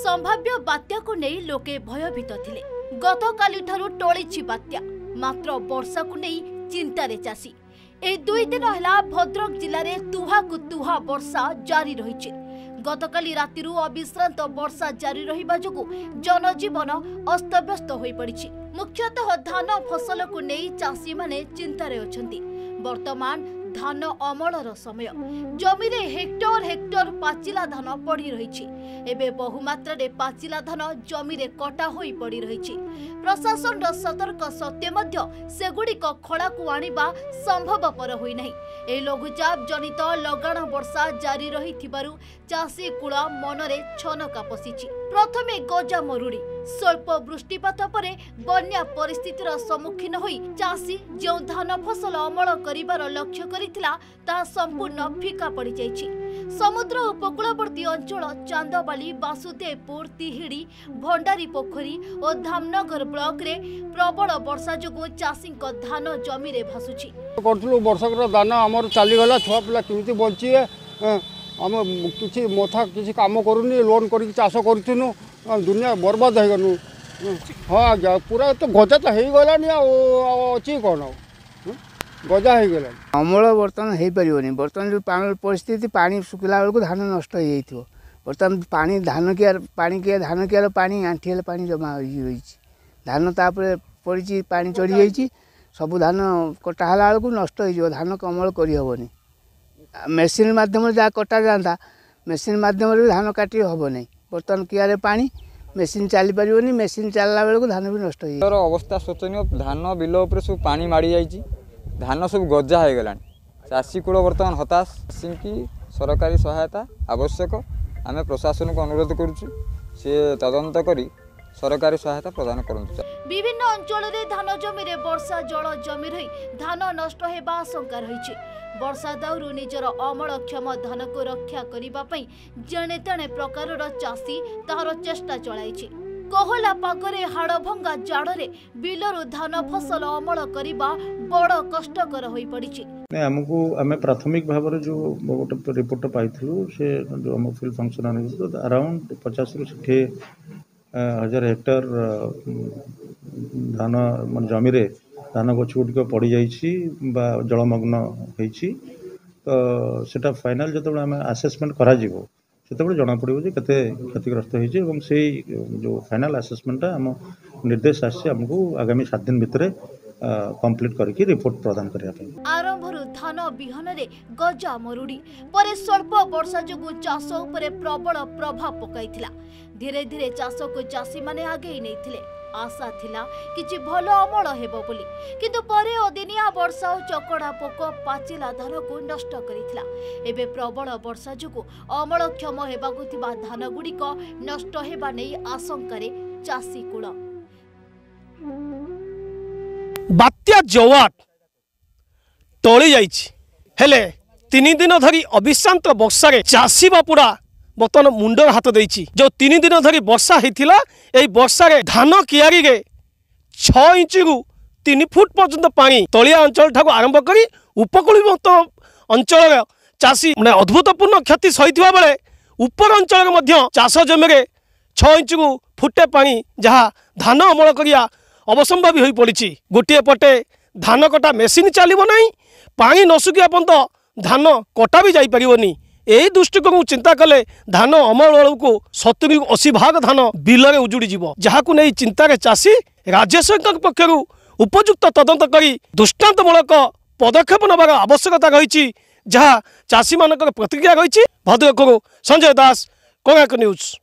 संभाव्य बात्या को नहीं लोके भयभीत थिले। गतकाली ठारू टळिछि बात्या, मात्र वर्षा को नहीं चिंतारे चासी। ए 2 दिन हला भद्रक जिले में तुहा को तुहा वर्षा जारी रही। गतकाली रातिरु अविश्रांत वर्षा जारी रहिबा जोगु जनजीवन अस्तव्यस्त होई पड़िछि। मुख्यतः धान फसल को नहीं चाषी माने चिंतारे अछंती। वर्तमान धान अमलर समय जमी रे हेक्टर हेक्टर पाचिला धान पड़ी रही। एबे बहुमात्रा रे पाचिला धान जमी रे कटा होई पड़ी रही। प्रशासन सतर्क सत्य मध्य सेगुड़िक खड़ा को आनिबा संभवपर होई नहीं। ए लघुचाप जनित लगाण वर्षा जारी रही थिबारु चाषी कूल मनरे छनका पशिछि। प्रथमे गजा मरुड़ी स्वल्प वृष्टिपात परे बन्या परिस्थितिर सम्मुखीन होई चाषी जो धान फसल अमल करिबार लक्ष्य करिथिला ता संपूर्ण फिका पड़ी जाइछि। समुद्र उपकूलवर्ती अंचल चांदबाली, वासुदेवपुर, तिहिड़ी, भंडारी पोखरी और धामनगर ब्लॉक रे प्रबल वर्षा जोगु चाषी धान जमी रे भासुछि। वर्षकर दाना आमर चलीगला छुआ पिला केମିତି बंचिए आम किसी मथा किसी काम करूनी लोन करके चाष करूँ दुनिया बर्बाद हो गलु। हाँ आज्ञा पूरा तो गजा तो हो गलानी अच्छी कौन गजा हो गला अमल बर्तमान हो पारे। बर्तमान जो परिस्थिति पानी सुखला बेलू धान नष्ट हो बर्तमान पानी धान कियार पानी किया धान कियार पानी आंठी पानी जमा रही धान तापर पड़ी पानी चढ़ी जाइए सब धान कटाला बेलू नष्ट हो धान अमल करहबनी। मेसीन मध्यम जहाँ कटा जाता मेसीन मध्यम भी धान काटी हम नहीं। बर्तमान कियारे पानी मेसीन चली पारनी मेसीन चलला बेलू धान भी नष्ट हो अवस्था शोचनीय। धान बिल उपर सब पानी माड़ी जाइए धान सब गजा हो गला। चाषी कूल बर्तमान हताश। चाषी की सरकारी सहायता आवश्यक। आम प्रशासन को अनुरोध करुचु सी तदंत करी सरकारी सहायता प्रदान करते। विभिन्न अंचल रे धान जमी रे वर्षा जल जमी रही धान नष्ट हेबा आशंका रही। वर्षा दाउरु निजर अमलक्षम धान को रक्षा करिबा पई जणे तणे प्रकारर चाषी तार चेष्टा चलाइछि। कोहला पागरे हाड़भंगा जाड़े बिलरु धान फसल अमल करने बड़ कष्टकर हो पड़ी। आमको आम प्राथमिक भाव जो गोटे रिपोर्ट पाइलु से जो आम फील्ड फंक्शनर अराउंड 50 ରୁ 60 हजार हेक्टर धान जमी रे धान गछ गुड़िक पड़ जा जलमग्न होती। तो सेटा फाइनाल जो आम आसेसमेंट करा से जना पड़ो जे केते क्षतिग्रस्त होती से जो फाइनाल आसेसमेंट आम निर्देश आमको आगामी 7 दिन भितर कंप्लीट करके रिपोर्ट प्रदान करने। आरंभरु धान बिहन रे गजा मरुड़ी परे स्वल्प वर्षा जोगु चाष उपरे प्रबल प्रभाव पकाइथिला। धीरे धीरे चाष को चाषी माने आगे नैथिले। आशा थिला किछि भल अमल हेबो बोली, किंतु परे अदिनिया वर्षा और चकड़ा पोक पाचिला धान को नष्ट करिथिला। एबे प्रबल वर्षा जोगु अमलक्षम हेबाकु थिबा धान गुड़िक नष्ट हेबा नै आशंकारे चाषी कूल। बात्या जवाट टली जाइछि हेले 3 दिन धरी अविश्रांत वर्षा चाषी बापुड़ा बर्तमान मुंडर हाथ देछि। जो 3 दिन धरी वर्षा होता यही वर्षा धान कियारी 6 इंच रु 3 फुट पर्यंत पानी तलिया अंचल ठाकू आरंभ करी उपकूलवर्त अंचल चाषी मैंने अद्भुतपूर्ण क्षति सही बेले उपर अंचल चाष जमी 6 इंच रु फुटे पानी जहाँ धान अमल करिया अवसंभावी हो पड़ी। गोटे पटे धान कटा मेसीन चलो ना पानी न सुखिया पर्यंत धान कटा भी जापरिनी। यही दृष्टिकोण चिंता कले धान अमल बेलू को 70-80 भाग धान बिलरे उजुड़ी जीव। जहाँ को नहीं चिंतार चाषी राज्य सरकार पक्षर उपयुक्त तदंत करी दृष्टांतमूलक पदक्षेप नबार आवश्यकता रही जहाँ चाषी मान प्रतिक्रिया रही। भद्रक संजय दास, कोणार्क न्यूज।